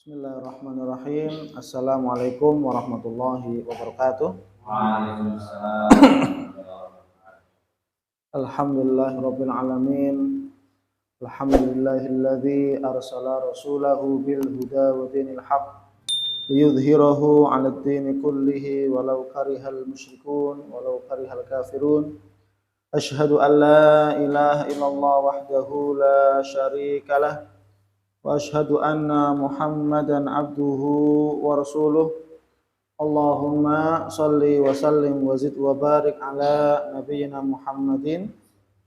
Bismillahirrahmanirrahim. Assalamualaikum warahmatullahi wabarakatuh. Waalaikumsalam. Alhamdulillahirabbil alamin. Alhamdulillahilladzi arsala rasulahu bil huda wa dinil haqq liyudhhirahu 'alad dini kullihi walau karihal musyrikun walau karihal kafirun. Asyhadu an la ilaha illallah wahdahu la syarikalah wa asyhadu anna Muhammadan abduhu wa rasuluh. Allahumma shalli wa sallim wa zid wa barik ala nabiyyina Muhammadin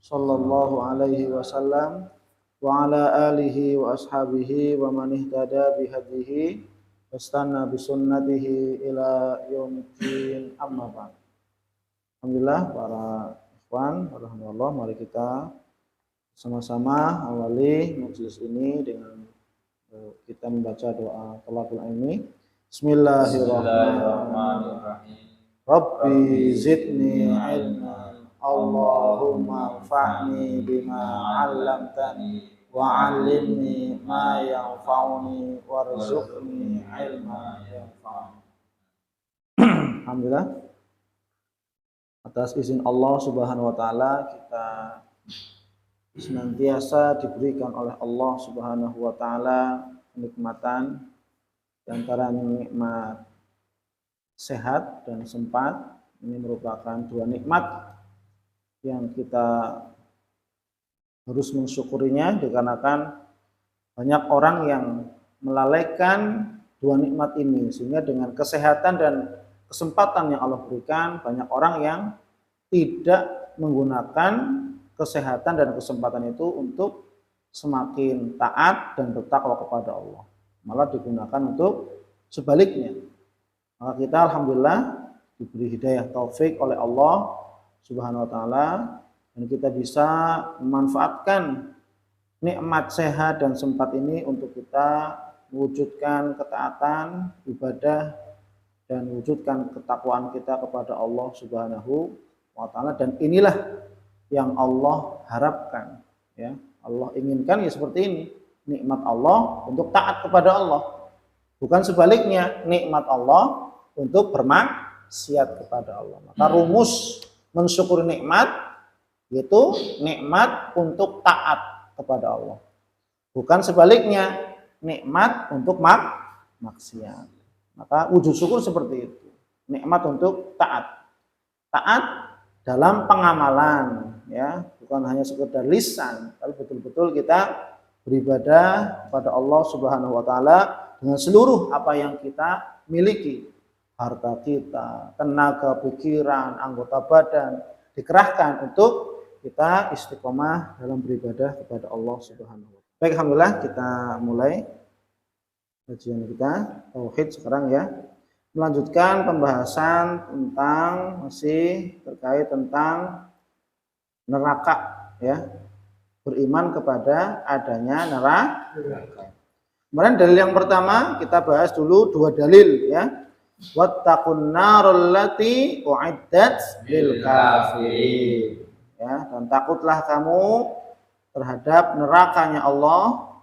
sallallahu alaihi wasallam wa ala alihi wa ashabihi wa man ihtada bihadihi wastanna bisunnatihi ila yaumiddin, amma ba'd. Alhamdulillah para ikhwan, alhamdulillah, mari kita sama-sama awali majelis ini dengan kita membaca doa talaqul ilmi. Bismillahirrahmanirrahim. Rabbi zidni ilman, Allahumma anfa'ni bima 'allamtani wa 'allimni ma yanfa'uni warzuqni ilman yanfa'uni. Alhamdulillah, atas izin Allah Subhanahu wa taala kita senantiasa diberikan oleh Allah Subhanahu wa taala kenikmatan, di antara nikmat sehat dan sempat. Ini merupakan dua nikmat yang kita harus mensyukurinya, dikarenakan banyak orang yang melalaikan dua nikmat ini, sehingga dengan kesehatan dan kesempatan yang Allah berikan, banyak orang yang tidak menggunakan kesehatan dan kesempatan itu untuk semakin taat dan bertakwa kepada Allah, malah digunakan untuk sebaliknya. Maka kita alhamdulillah diberi hidayah taufik oleh Allah Subhanahu wa taala, dan kita bisa memanfaatkan nikmat sehat dan sempat ini untuk kita mewujudkan ketaatan, ibadah, dan wujudkan ketakwaan kita kepada Allah Subhanahu wa taala. Dan inilah yang Allah harapkan, ya. Allah inginkan ya seperti ini, nikmat Allah untuk taat kepada Allah, bukan sebaliknya, nikmat Allah untuk bermaksiat kepada Allah. Maka rumus mensyukuri nikmat yaitu nikmat untuk taat kepada Allah, bukan sebaliknya, nikmat untuk maksiat. Maka wujud syukur seperti itu, nikmat untuk taat dalam pengamalan, ya, bukan hanya sekedar lisan, tapi betul-betul kita beribadah kepada Allah Subhanahu wa taala dengan seluruh apa yang kita miliki, harta kita, tenaga, pikiran, anggota badan, dikerahkan untuk kita istiqomah dalam beribadah kepada Allah Subhanahu wa taala. Baik, alhamdulillah, kita mulai kajian kita tauhid sekarang, ya. Melanjutkan pembahasan tentang, masih terkait tentang neraka, ya. Beriman kepada adanya neraka. Kemudian dalil yang pertama kita bahas dulu dua dalil, ya. Wattaqun narul lati u'iddat lil kafirin. Ya, dan takutlah kamu terhadap nerakanya Allah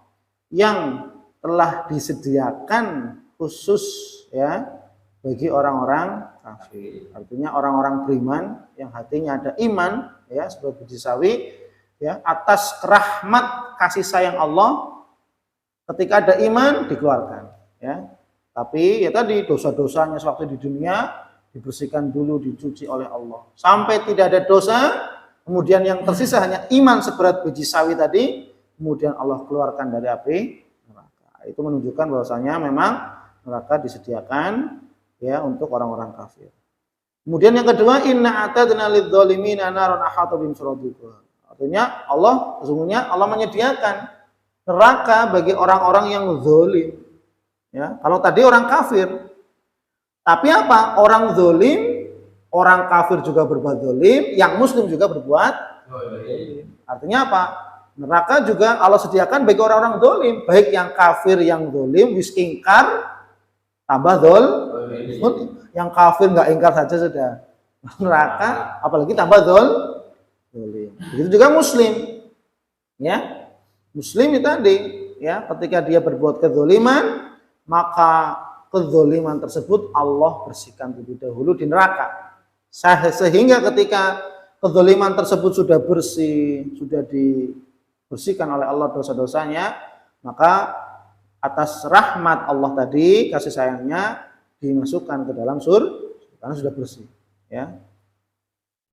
yang telah disediakan khusus, ya, bagi orang-orang kafir. Artinya orang-orang beriman yang hatinya ada iman, ya, sebagai biji sawi, ya, atas rahmat kasih sayang Allah, ketika ada iman dikeluarkan, ya. Tapi ya tadi, dosa-dosanya sewaktu di dunia dibersihkan dulu, dicuci oleh Allah sampai tidak ada dosa, kemudian yang tersisa hanya iman seberat biji sawi tadi, kemudian Allah keluarkan dari api neraka. Itu menunjukkan bahwasanya memang neraka disediakan, ya, untuk orang-orang kafir. Kemudian yang kedua, inna a'tadna lidz-dzalimina naran ahata bihim suradiquha. Artinya Allah, sesungguhnya Allah menyediakan neraka bagi orang-orang yang zalim, ya. Kalau tadi orang kafir, tapi apa? Orang zalim, orang kafir juga berbuat zalim, yang muslim juga berbuat zalim. Artinya apa? Neraka juga Allah sediakan bagi orang-orang zalim, baik yang kafir yang zalim wis ingkar tambah zalim. Yang kafir nggak ingkar saja sudah neraka, apalagi tambah zalim. Begitu juga muslim, ya. Muslim itu tadi, ya, ketika dia berbuat kezaliman, maka kezaliman tersebut Allah bersihkan terlebih dahulu di neraka. Sehingga ketika kezaliman tersebut sudah bersih, sudah dibersihkan oleh Allah dosa-dosanya, maka atas rahmat Allah tadi, kasih sayangnya, dimasukkan ke dalam surga karena sudah bersih. Ya.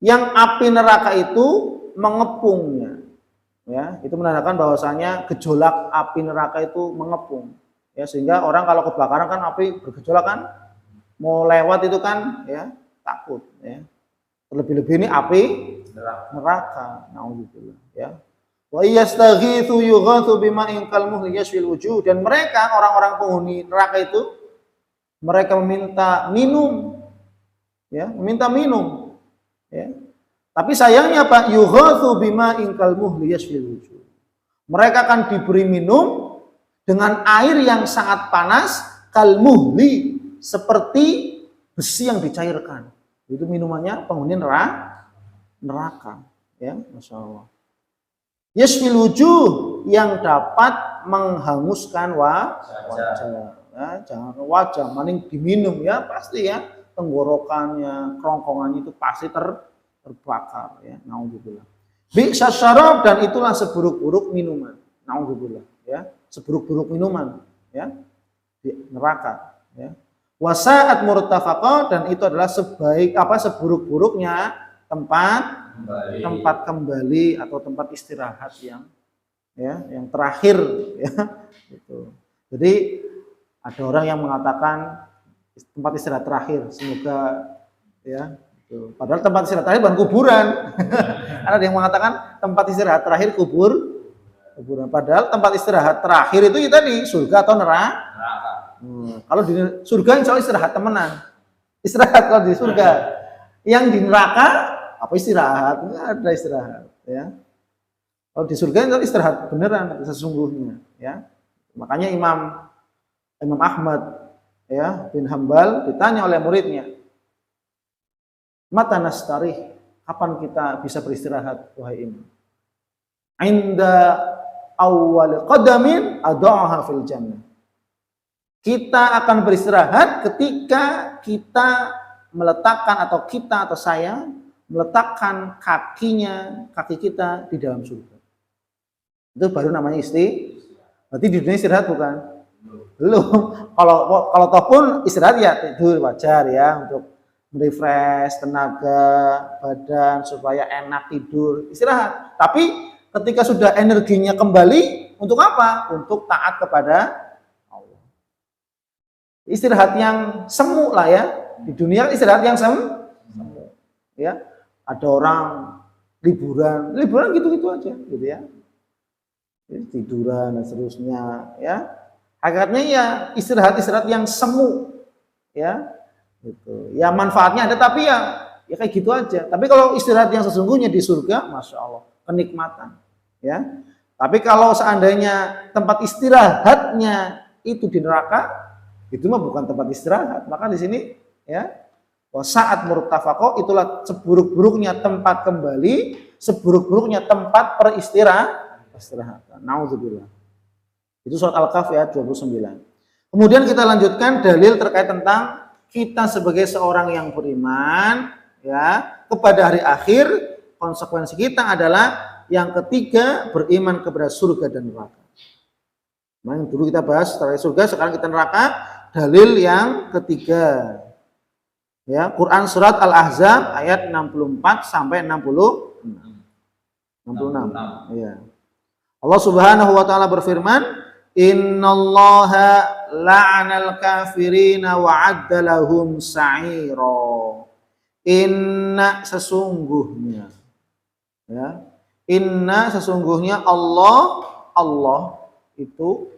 Yang api neraka itu mengepungnya. Ya, itu menandakan bahwasanya gejolak api neraka itu mengepung. Ya, sehingga orang kalau kebakaran kan api bergejolak kan, mau lewat itu kan ya takut. Ya. Terlebih-lebih ini api neraka. Nauzubillah. Ya. Wa yastaghitsu yughatsu bima'in kalmuhli yashfil wujuh, dan mereka orang-orang penghuni neraka itu mereka meminta minum. Ya, meminta minum. Ya. Tapi sayangnya Pak, yughatsu bima'in kalmuhli yashfil wujuh. Mereka akan diberi minum dengan air yang sangat panas, kalmuhli, seperti besi yang dicairkan. Itu minumannya penghuni neraka. Ya, Masya Allah. Yashfil wujuh, yang dapat menghanguskan wajah. Ya, jangan wajah, maning diminum ya pasti ya, tenggorokannya, kerongkongannya itu pasti terbakar ya. Nauzubillah. Bi'sa syarab, dan itulah seburuk-buruk minuman. Nauzubillah ya, seburuk-buruk minuman ya di neraka ya. Wasa'at murtafaqah, dan itu adalah seburuk-buruknya tempat kembali atau tempat istirahat yang terakhir ya gitu. Jadi ada orang yang mengatakan tempat istirahat terakhir, semoga ya gitu. Padahal tempat istirahat terakhir bukan kuburan. Ada yang mengatakan tempat istirahat terakhir kuburan. Padahal tempat istirahat terakhir itu tadi surga atau neraka. Kalau di surga insya Allah istirahat temenan. Istirahat kalau di surga. Yang di neraka apa istirahat? Enggak ada istirahat ya. Kalau di surga itu istirahat beneran sesungguhnya ya. Makanya Imam Ahmad ya bin Hambal ditanya oleh muridnya, mata nastarih, kapan kita bisa beristirahat wahai Imam? Inda awal qadamin adaaha fil jannah. Kita akan beristirahat ketika kita meletakkan, atau kita atau saya meletakkan kaki kita di dalam surga. Itu baru namanya berarti di dunia istirahat bukan? Belum. Kalau toh pun istirahat ya tidur wajar ya, untuk refresh tenaga badan supaya enak tidur, istirahat. Tapi ketika sudah energinya kembali, untuk apa? Untuk taat kepada Allah. Istirahat yang semu lah ya. Di dunia istirahat yang semu. Ya. Ada orang liburan gitu-gitu aja gitu ya. Tiduran dan seterusnya ya. Hakikatnya ya istirahat yang semu ya. Gitu. Ya manfaatnya ada, tapi ya kayak gitu aja. Tapi kalau istirahat yang sesungguhnya di surga, Masya Allah, kenikmatan ya. Tapi kalau seandainya tempat istirahatnya itu di neraka, itu mah bukan tempat istirahat. Maka di sini ya, saat murtafaqah, itulah seburuk-buruknya tempat kembali, seburuk-buruknya tempat peristirahatan. Nauzubillah. Itu surat Al-Kahf ayat 29. Kemudian kita lanjutkan dalil terkait tentang kita sebagai seorang yang beriman ya kepada hari akhir. Konsekuensi kita adalah yang ketiga, beriman kepada surga dan neraka. Nah, yang dulu kita bahas terkait surga, sekarang kita neraka. Dalil yang ketiga ya, Quran surat Al-Ahzab ayat 64 sampai 66. Ya. Allah Subhanahu wa taala berfirman, innallaha la'anal kafirina wa 'adda lahum sa'ira. Inna sesungguhnya ya, inna sesungguhnya Allah itu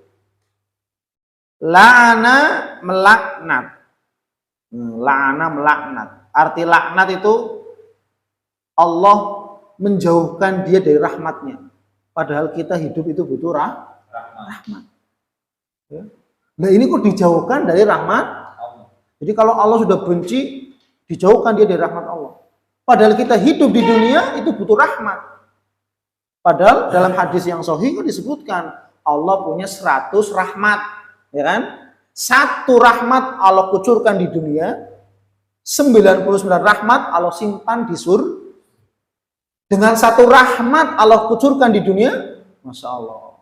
la'ana melaknat. La'ana melaknat. Arti laknat itu Allah menjauhkan dia dari rahmatnya. Padahal kita hidup itu butuh rahmat. Ya. Nah ini kok dijauhkan dari rahmat Allah. Jadi kalau Allah sudah benci, dijauhkan dia dari rahmat Allah. Padahal kita hidup di dunia itu butuh rahmat. Padahal dalam hadis yang sahih kan disebutkan Allah punya 100 rahmat, ya kan? Satu rahmat Allah kucurkan di dunia, 99 rahmat Allah simpan di surga. Dengan satu rahmat Allah kucurkan di dunia, Masya Allah.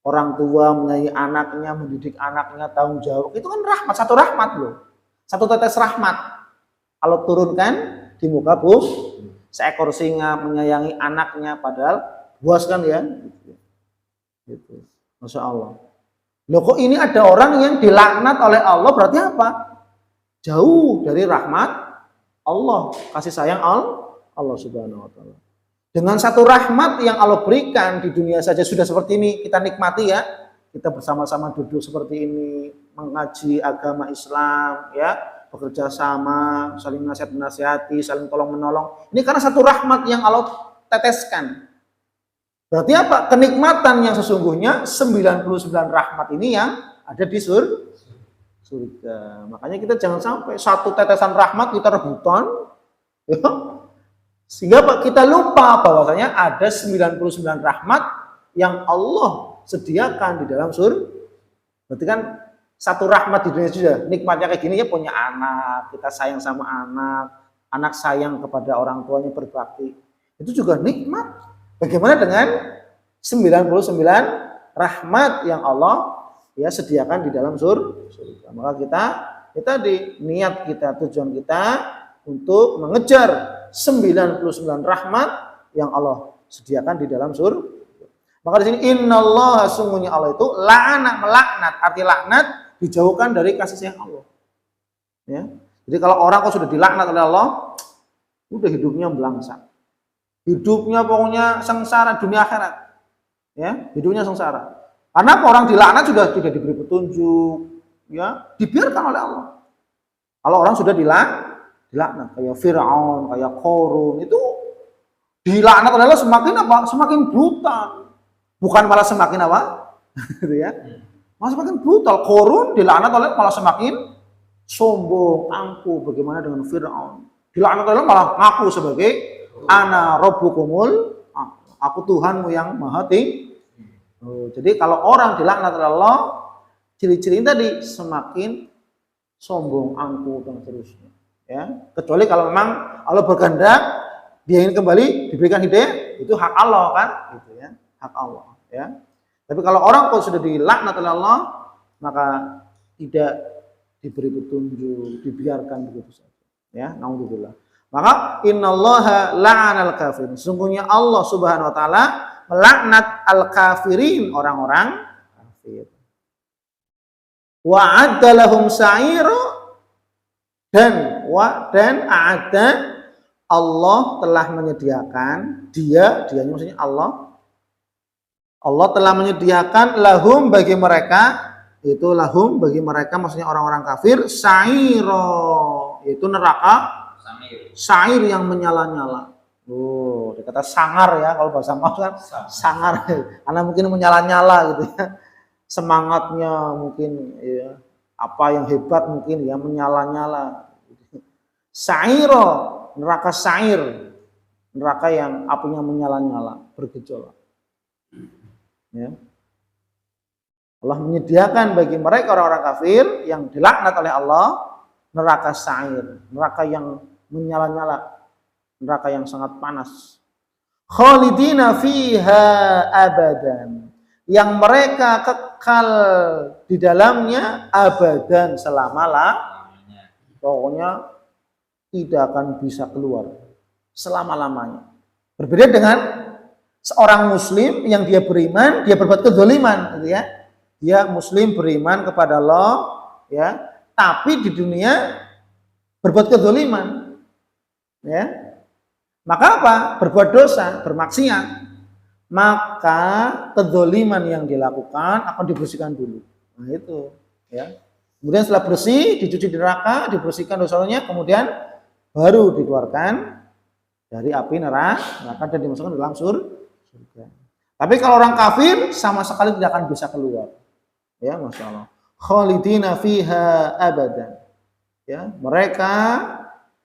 Orang tua menyayangi anaknya, mendidik anaknya, tanggung jawab. Itu kan rahmat, satu rahmat loh. Satu tetes rahmat Allah turunkan di muka bumi. Seekor singa menyayangi anaknya, padahal buas kan ya. Gitu. Masya Allah. Loh kok ini ada orang yang dilaknat oleh Allah, berarti apa? Jauh dari rahmat Allah, kasih sayang Allah Subhanahu wa Ta'ala. Dengan satu rahmat yang Allah berikan di dunia saja sudah seperti ini, kita nikmati ya. Kita bersama-sama duduk seperti ini, mengaji agama Islam, ya, bekerja sama, saling nasihat-nasihati, saling tolong-menolong. Ini karena satu rahmat yang Allah teteskan. Berarti apa? Kenikmatan yang sesungguhnya 99 rahmat ini yang ada di surga. Makanya kita jangan sampai satu tetesan rahmat kita rebutan, ya. Sehingga kita lupa bahwasanya ada 99 rahmat yang Allah sediakan di dalam surga. Berarti kan satu rahmat di dunia sudah nikmatnya kayak gini ya, punya anak, kita sayang sama anak sayang kepada orang tuanya, berbakti. Itu juga nikmat. Bagaimana dengan 99 rahmat yang Allah ya sediakan di dalam surga. Maka kita di niat kita, tujuan kita untuk mengejar 99 rahmat yang Allah sediakan di dalam surga. Maka di sini innallaha, sungguhnya Allah itu melaknat, arti laknat dijauhkan dari kasih sayang Allah. Ya. Jadi kalau orang kok sudah dilaknat oleh Allah, udah hidupnya belangsak. Hidupnya pokoknya sengsara dunia akhirat. Ya, hidupnya sengsara. Karena orang dilaknat sudah tidak diberi petunjuk, ya, dibiarkan oleh Allah. Kalau orang sudah dilaknat kayak Fir'aun, kayak Qarun, itu dilaknat oleh Allah semakin apa? Semakin brutal. Bukan malah semakin apa? Gitu ya. Malah semakin brutal. Qarun dilaknat oleh malah semakin sombong, angkuh. Bagaimana dengan Fir'aun? Dilaknat oleh Allah malah ngaku sebagai ana rabbukumul, aku Tuhanmu yang maha tinggi. Jadi kalau orang dilaknat oleh Allah, ciri-ciri tadi semakin sombong, angkuh dan seterusnya. Ya, kecuali kalau memang Allah berkehendak dia ingin kembali diberikan hidayah, itu hak Allah kan, gitu ya, hak Allah. Ya. Tapi kalau orang kok sudah dilaknat oleh Allah, maka tidak diberi petunjuk, dibiarkan begitu saja. Ya, naudzubillah. Maka innallaha la'anal kafirin. Sungguhnya Allah Subhanahu wa taala melaknat al-kafirin, orang-orang kafir. Wa'adda lahum sa'ira, dan a'adda, Allah telah menyediakan, dia maksudnya Allah telah menyediakan lahum bagi mereka, itu lahum bagi mereka maksudnya orang-orang kafir, sa'ira, yaitu neraka sa'ir yang menyala-nyala. Dia kata sangar ya, kalau bahasa Maus kan sangar, karena mungkin menyala-nyala gitu ya. Semangatnya mungkin ya, apa yang hebat mungkin ya, menyala-nyala. Sa'ira, neraka sa'ir, neraka yang apinya menyala-nyala, bergejolak. Ya. Allah menyediakan bagi mereka orang-orang kafir yang dilaknat oleh Allah neraka sa'ir, neraka yang menyala-nyala, neraka yang sangat panas. Khalidina fiha abadan, yang mereka kekal di dalamnya abadan, selama-lamanya. Pokoknya tidak akan bisa keluar selama-lamanya. Berbeda dengan seorang muslim yang dia beriman, dia berbuat kezaliman, gitu ya. Dia muslim beriman kepada Allah, ya, tapi di dunia berbuat kezaliman. Ya. Maka apa? Berbuat dosa, bermaksiat. Maka kezaliman yang dilakukan akan dibersihkan dulu. Nah itu, ya. Kemudian setelah bersih, dicuci di neraka, dibersihkan dosanya, kemudian baru dikeluarkan dari api neraka dan dimasukkan ke dalam surga. Tapi kalau orang kafir sama sekali tidak akan bisa keluar. Ya, Masya Allah. Khalidina fiha abadan. Ya, mereka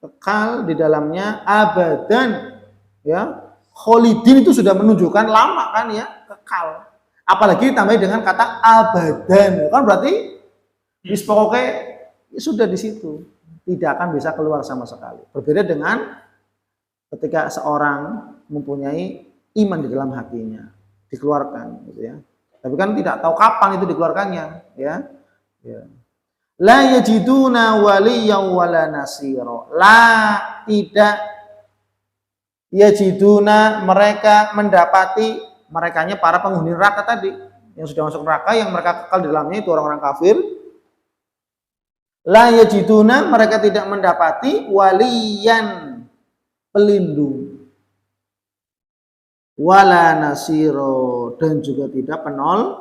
kekal di dalamnya abadan. Ya, khalidin itu sudah menunjukkan lama kan ya, kekal. Apalagi ditambah dengan kata abadan, kan berarti Wis pokoknya ya sudah di situ, tidak akan bisa keluar sama sekali. Berbeda dengan ketika seorang mempunyai iman di dalam hatinya, dikeluarkan gitu ya. Tapi kan tidak tahu kapan itu dikeluarkannya, ya. Ya. La yajiduna waliyyan wala nasira. La tidak yajiduna mereka mendapati, merekanya para penghuni neraka tadi yang sudah masuk neraka, yang mereka kekal di dalamnya itu orang-orang kafir. La yajiduna mereka tidak mendapati waliyan pelindung, wala nasiro dan juga tidak penolong.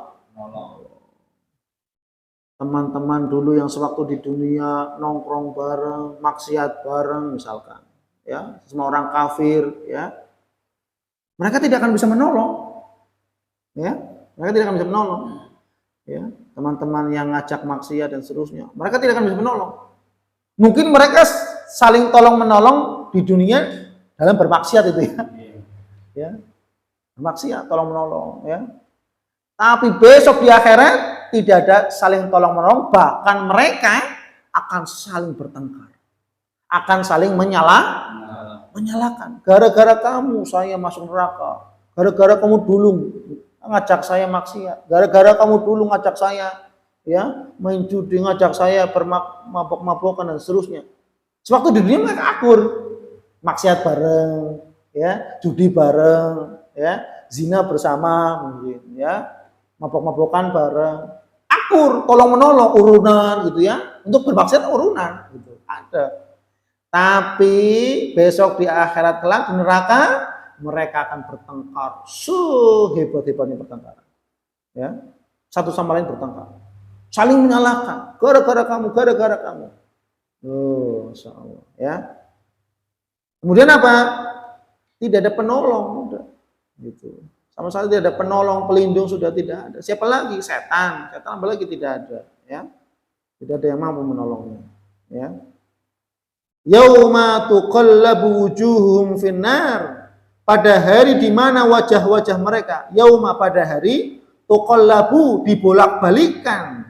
Teman-teman dulu yang sewaktu di dunia nongkrong bareng, maksiat bareng misalkan, ya, semua orang kafir, ya, mereka tidak akan bisa menolong, ya, mereka tidak akan bisa menolong, ya, teman-teman yang ngajak maksiat dan seterusnya, mereka tidak akan bisa menolong. Mungkin mereka saling tolong menolong di dunia dalam bermaksiat itu, ya, ya, bermaksiat tolong menolong, ya. Tapi besok di akhirat tidak ada saling tolong menolong, bahkan mereka akan saling bertengkar, akan saling menyalahkan. Gara-gara kamu saya masuk neraka, gara-gara kamu dulu ngajak saya maksiat, gara-gara kamu dulu ngajak saya, ya, main judi, ngajak saya bermabok-mabokan dan seterusnya. Sewaktu di dunia mereka akur, maksiat bareng, ya, judi bareng, ya, zina bersama mungkin, ya, mabok-mabokan bareng, akur, tolong menolong, urunan gitu ya, untuk bermaksiat urunan gitu ada. Tapi besok di akhirat kelak di neraka mereka akan bertengkar, sehebat-hebatnya bertengkar, ya, satu sama lain bertengkar, saling menyalahkan, gara-gara kamu, oh, Masya Allah, ya. Kemudian apa? Tidak ada penolong, udah, gitu. Sama sekali tidak ada penolong, pelindung sudah tidak ada. Siapa lagi? Setan apalagi tidak ada, ya. Tidak ada yang mampu menolongnya, ya. Yauma tuqallabu wujuhum finnar, pada hari di mana wajah-wajah mereka, yauma pada hari, tuqallabu dibolak-balikan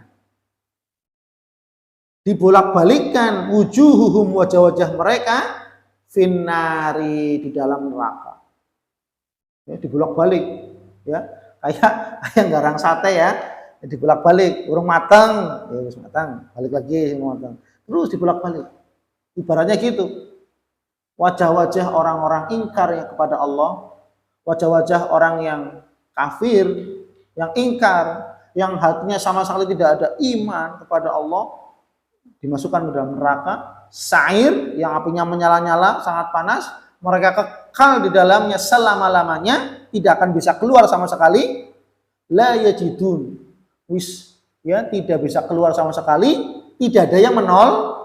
wujuhum wajah-wajah mereka finnari di dalam neraka. Ya, dibolak-balik, ya, kayak garang sate, ya, dibolak-balik, urung matang, ya wis matang, balik lagi matang, terus dibolak-balik. Ibaratnya gitu. Wajah-wajah orang-orang ingkar yang kepada Allah, wajah-wajah orang yang kafir, yang ingkar, yang hatinya sama sekali tidak ada iman kepada Allah, dimasukkan ke dalam neraka sa'ir yang apinya menyala-nyala, sangat panas. Mereka kekal di dalamnya selama-lamanya, tidak akan bisa keluar sama sekali. La yajidun, wis, ya, tidak bisa keluar sama sekali, tidak ada yang menolong.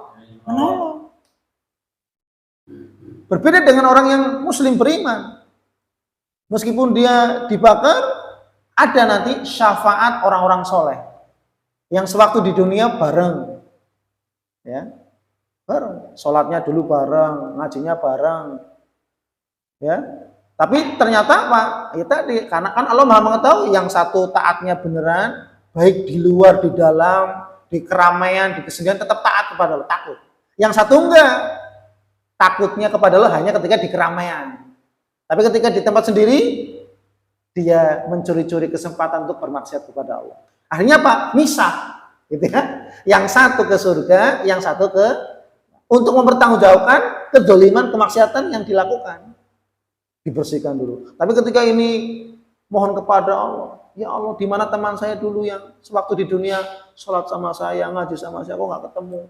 Berbeda dengan orang yang muslim beriman, meskipun dia dibakar, ada nanti syafaat orang-orang soleh yang sewaktu di dunia bareng, ya, bareng, sholatnya dulu bareng, ngajinya bareng, ya, tapi ternyata apa? Ya tadi, karena kan Allah Maha mengetahui, yang satu taatnya beneran, baik di luar, di dalam, di keramaian, di kesendirian, tetap taat kepada Allah, takut. Yang satu enggak, takutnya kepada Allah hanya ketika di keramaian. Tapi ketika di tempat sendiri, dia mencuri-curi kesempatan untuk bermaksiat kepada Allah. Akhirnya apa? Misah, gitu ya. Yang satu ke surga, yang satu untuk mempertanggungjawabkan kedzaliman, kemaksiatan yang dilakukan. Dibersihkan dulu. Tapi ketika ini mohon kepada Allah, ya Allah, di mana teman saya dulu yang sewaktu di dunia sholat sama saya, ngaji sama saya, kok nggak ketemu?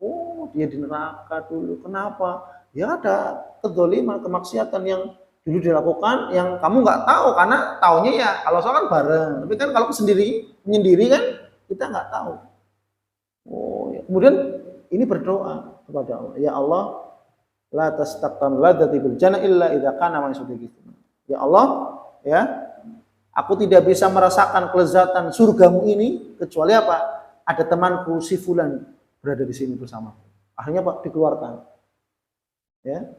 Oh, dia di neraka dulu. Kenapa? Ya ada kedzaliman, kemaksiatan yang dulu dilakukan, yang kamu nggak tahu, karena taunya ya kalau sholat kan bareng. Tapi kan kalau menyendiri kan kita nggak tahu. Oh, ya. Kemudian ini berdoa kepada Allah. Ya Allah, la tastaqtan ladati bil jannah illa idza kana ma yasudiqu. Ya Allah, ya, aku tidak bisa merasakan kelezatan surgamu ini kecuali apa? Ada temanku si fulan berada di sini bersama. Akhirnya Pak dikeluarkan. Ya.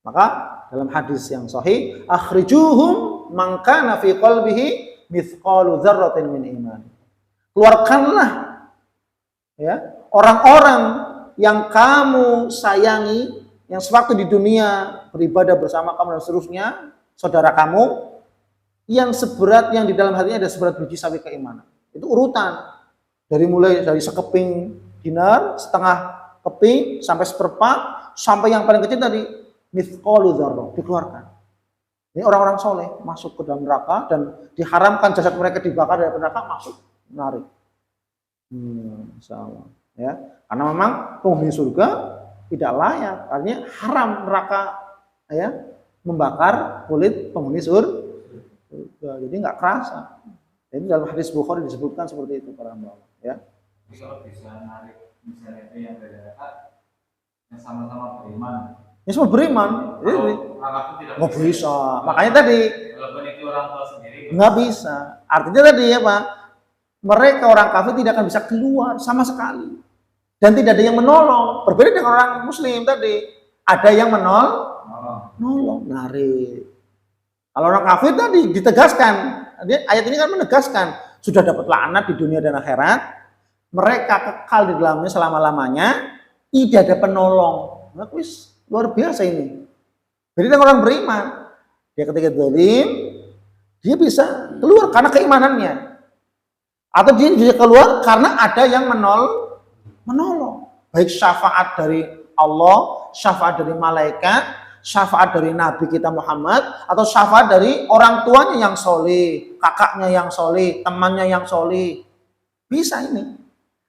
Maka dalam hadis yang sahih, akhrijuhum man kana fi qalbihi mithqalu dzarratin min iman. Keluarkanlah, Ya, orang-orang yang kamu sayangi, yang sewaktu di dunia beribadah bersama kamu dan seterusnya, saudara kamu, yang seberat yang di dalam hatinya ada seberat biji sawi keimanan. Itu urutan mulai dari sekeping dinar, setengah keping sampai seperempat, sampai yang paling kecil tadi mithqalu dzarrah dikeluarkan. Ini orang-orang soleh masuk ke dalam neraka dan diharamkan jasad mereka dibakar dari neraka, masuk menarik. Insyaallah. Ya, karena memang penghuni surga tidak layak, artinya haram neraka ya membakar kulit penghuni surga. Jadi nggak kerasa. Jadi dalam hadis Bukhari disebutkan seperti itu para ulama. Ya. Kalau bisa narik misalnya itu yang beda yang sama-sama beriman. Yang semua beriman. Nggak bisa. Makanya tadi. Walaupun itu orang tua sendiri. Nggak bisa. Artinya tadi ya Pak, mereka orang kafir tidak akan bisa keluar sama sekali. Dan tidak ada yang menolong. Berbeda dengan orang muslim tadi. Ada yang menolong. Narik. Kalau orang kafir tadi ditegaskan. Ayat ini kan menegaskan. Sudah dapat laknat di dunia dan akhirat. Mereka kekal di dalamnya selama-lamanya. Tidak ada penolong. Nah, luar biasa ini. Jadi dengan orang beriman. Dia ketika zalim, dia bisa keluar karena keimanannya. Atau dia bisa keluar karena ada yang menolong. Baik syafaat dari Allah, syafaat dari malaikat, syafaat dari Nabi kita Muhammad, atau syafaat dari orang tuanya yang soleh, kakaknya yang soleh, temannya yang soleh. Bisa ini.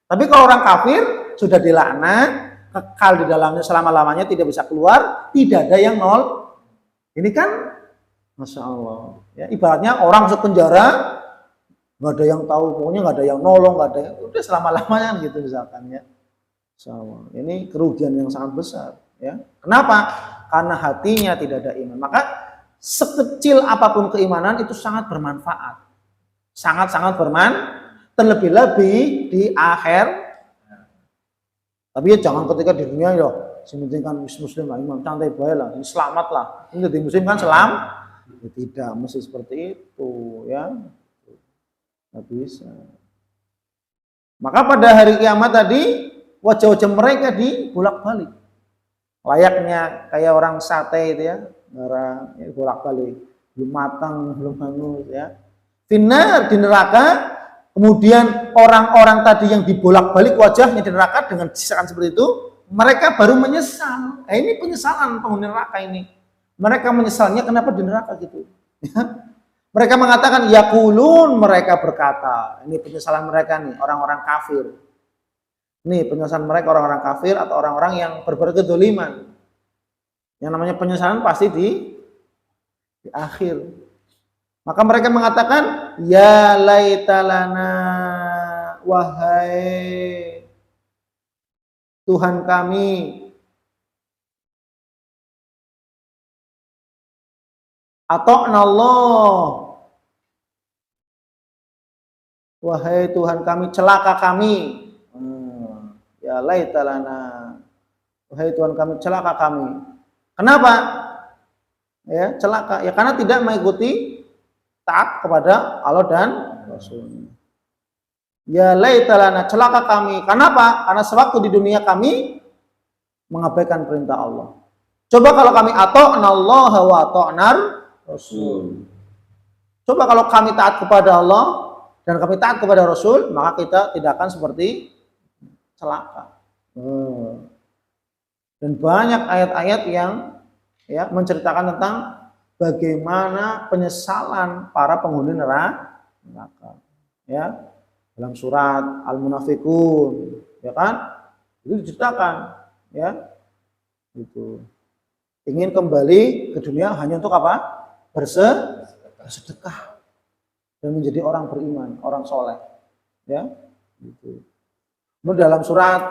Tapi kalau orang kafir sudah dilaknat, kekal di dalamnya selama-lamanya, tidak bisa keluar, tidak ada yang nol. Ini kan, Masya Allah. Ya, ibaratnya orang masuk penjara, nggak ada yang tahu, pokoknya nggak ada yang nolong, nggak ada yang, udah selama-lamanya gitu misalkan ya. Masya Allah. Ini kerugian yang sangat besar. Ya. Kenapa? Karena hatinya tidak ada iman. Maka sekecil apapun keimanan itu sangat bermanfaat. Sangat-sangat bermanfaat. Terlebih-lebih di akhir. Tapi ya jangan ketika di dunia ya, sementing kan muslim lah, iman santai baik lah, selamat lah. Ini di muslim kan ya, tidak mesti seperti itu ya. Nggak bisa. Maka pada hari kiamat tadi wajah-wajah mereka dibolak-balik. Layaknya kayak orang sate itu ya, bolak-balik, belum matang, belum hangus ya. Finnar di neraka, kemudian orang-orang tadi yang dibolak-balik wajahnya di neraka dengan sisakan seperti itu, mereka baru menyesal. Ini penyesalan penghuni neraka ini. Mereka menyesalnya kenapa di neraka gitu. Mereka mengatakan yaqulun, mereka berkata, ini penyesalan mereka nih, orang-orang kafir. Nih penyesalan mereka orang-orang kafir atau orang-orang yang berbuat kedzaliman. Yang namanya penyesalan pasti di akhir. Maka mereka mengatakan ya laitalana, wahai Tuhan kami, ata'na Allah, wahai Tuhan kami, celaka kami. Ya laitalana, wahai Tuhan kami, celaka kami. Kenapa? Ya, celaka. Ya karena tidak mengikuti taat kepada Allah dan Rasulnya. Ya laitalana, celaka kami. Kenapa? Karena sewaktu di dunia kami mengabaikan perintah Allah. Coba kalau kami ata'na Allah wa ata'nar Rasul. Coba kalau kami taat kepada Allah dan kami taat kepada Rasul, maka kita tidak akan seperti celaka. Dan banyak ayat-ayat yang ya menceritakan tentang bagaimana penyesalan para penghuni neraka. Ya, dalam surat Al-Munafiqun, ya kan? Itu diceritakan, ya. Itu. Ingin kembali ke dunia hanya untuk apa? Bersedekah dan menjadi orang beriman, orang soleh, ya. Gitu. Dalam surat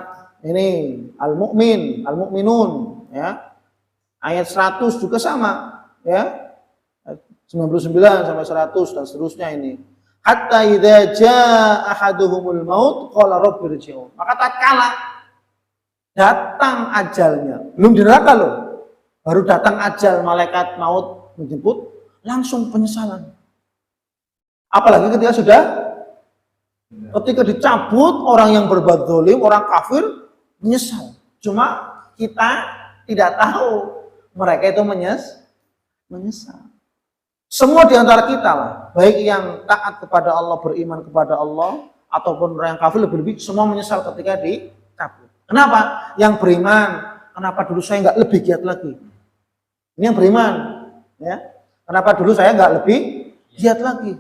ini Al-Mu'min, Al-Mu'minun, ya. Ayat 100 juga sama, ya. 99 sampai 100 dan seterusnya ini. Hatta idza jaa ahaduhumul maut qala rabbi irji'un. Maka tatkala datang ajalnya, belum di neraka loh. Baru datang ajal, malaikat maut menjemput, langsung penyesalan. Apalagi ketika sudah Ketika dicabut, orang yang berbuat zalim, orang kafir menyesal. Cuma kita tidak tahu mereka itu menyesal. Semua di antara kita lah, baik yang taat kepada Allah, beriman kepada Allah, ataupun orang yang kafir lebih-lebih, semua menyesal ketika dicabut. Kenapa? Yang beriman, kenapa dulu saya nggak lebih giat lagi? Ini yang beriman, ya. Kenapa dulu saya nggak lebih giat lagi?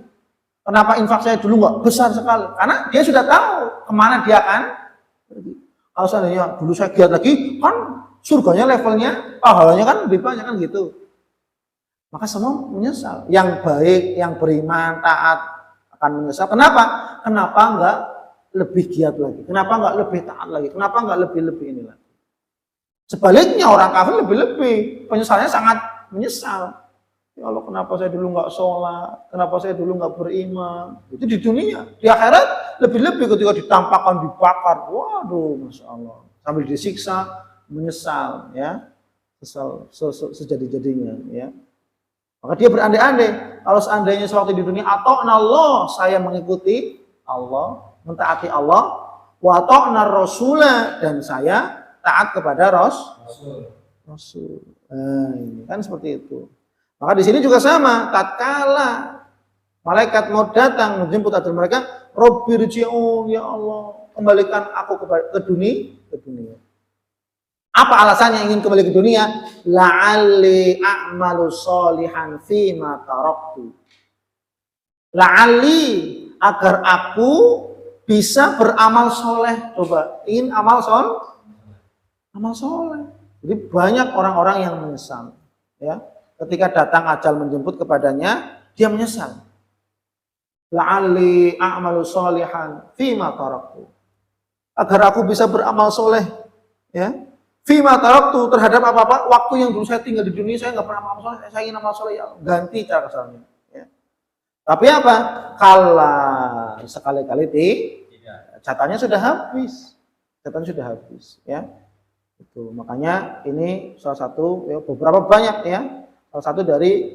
Kenapa infak saya dulu nggak besar sekali? Karena dia sudah tahu kemana dia akan pergi. Kalau seandainya dulu saya giat lagi, kan surganya levelnya, pahalanya kan lebih banyak kan gitu. Maka semua menyesal. Yang baik, yang beriman, taat akan menyesal. Kenapa? Kenapa enggak lebih giat lagi? Kenapa enggak lebih taat lagi? Kenapa enggak lebih-lebih ini lagi? Sebaliknya orang kafir lebih-lebih. Penyesalnya sangat menyesal. Ya Allah, kenapa saya dulu enggak sholat? Kenapa saya dulu enggak beriman? Itu di dunia. Di akhirat lebih-lebih ketika ditampakkan, dibakar. Waduh, Masya Allah. Sambil disiksa, menyesal. Ya, sejadi-jadinya. Ya. Maka dia berandai-andai, kalau seandainya sewaktu di dunia, ata'na Allah, saya mengikuti Allah, mentaati Allah, wa ata'na Rasulah, dan saya taat kepada Rasul. Nah, ini kan seperti itu. Maka di sini juga sama, tatkala malaikat mau datang menjemput ajal mereka, Rabbirji'un, ya Allah, kembalikan aku ke dunia. Apa alasannya ingin kembali ke dunia? La'alli a'malu sholihan fima taraktu. La'alli, agar aku bisa beramal soleh. Coba, ingin amal soleh. Jadi banyak orang-orang yang menyesal. Ya, ketika datang ajal menjemput kepadanya, dia menyesal. La'alli a'malu sholihan fima taraktu. Agar aku bisa beramal soleh. Ya. Fima taraktu, terhadap apa-apa waktu yang dulu saya tinggal di dunia, saya nggak pernah amal soleh, saya ingin amal soleh, ya ganti cara kesannya. Ya. Tapi apa? Kalah sekali-kali catatannya sudah habis, ya. Itu makanya ini salah satu, ya, beberapa banyak ya, salah satu dari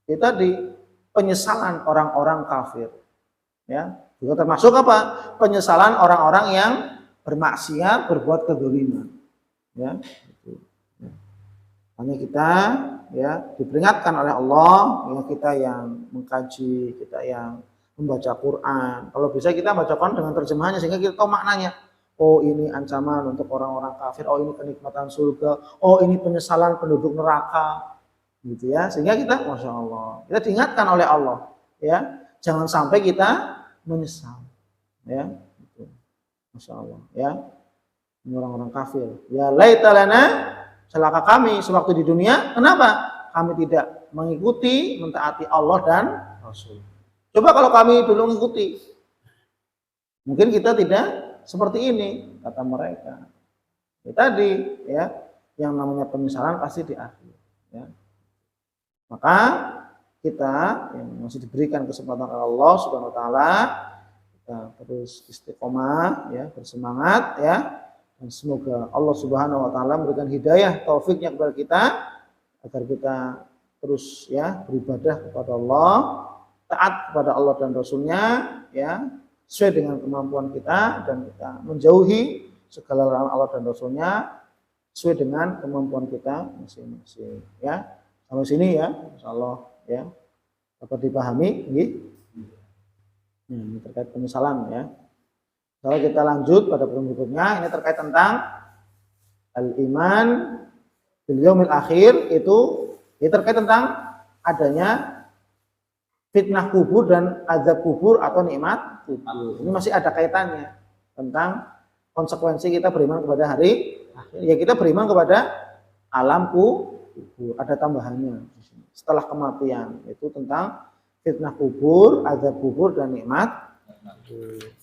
kita di penyesalan orang-orang kafir, ya. Juga termasuk apa? Penyesalan orang-orang yang bermaksiat, berbuat kedzaliman. Ya, itu. Ya. Hanya kita ya diperingatkan oleh Allah, ya, kita yang mengkaji, kita yang membaca Quran. Kalau bisa kita bacakan dengan terjemahannya sehingga kita tahu maknanya. Oh, ini ancaman untuk orang-orang kafir. Oh, ini kenikmatan surga. Oh, ini penyesalan penduduk neraka. Gitu ya. Sehingga kita, Masya Allah, kita diingatkan oleh Allah. Ya, jangan sampai kita menyesal. Ya, gitu. Masya Allah. Ya. Orang-orang kafir. Ya laitalana, celaka kami sewaktu di dunia. Kenapa? Kami tidak mengikuti, mentaati Allah dan Rasul. Coba kalau kami dulu mengikuti, mungkin kita tidak seperti ini, kata mereka. Ya, tadi, ya, yang namanya penyesalan pasti di akhir. Ya. Maka kita yang masih diberikan kesempatan oleh Allah Subhanahu Wa Taala, kita terus istiqomah, ya, bersemangat, ya. Dan semoga Allah Subhanahu Wa Taala memberikan hidayah, taufiknya kepada kita agar kita terus ya beribadah kepada Allah, taat kepada Allah dan Rasulnya, ya sesuai dengan kemampuan kita, dan kita menjauhi segala larangan Allah dan Rasulnya sesuai dengan kemampuan kita masing-masing. Ya, sampai sini ya, insyaallah ya dapat dipahami. Ini terkait penyesalan ya. Kalau kita lanjut pada pertemuan berikutnya, ini terkait tentang al-iman bil yaumil akhir, itu terkait tentang adanya fitnah kubur dan azab kubur atau nikmat kubur. Ini masih ada kaitannya tentang konsekuensi kita beriman kepada hari akhir. Ya, kita beriman kepada alam kubur, ada tambahannya setelah kematian, itu tentang fitnah kubur, azab kubur dan nikmat kubur.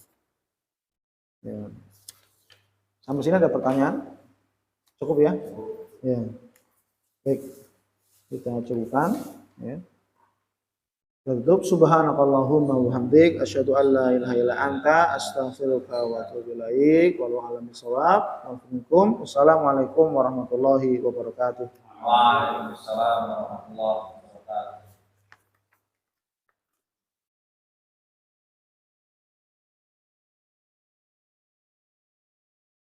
Ya. Sampai sini ada pertanyaan? Cukup ya? Ya. Baik. Kita cukupkan ya. Tutup. Subhanakallahumma wa bihamdik asyhadu an la ilaha illa anta astaghfiruka wa atubu ilaik. Wallahu a'lam bishawab. Wassalamualaikum warahmatullahi wabarakatuh. Waalaikumsalam warahmatullahi wabarakatuh.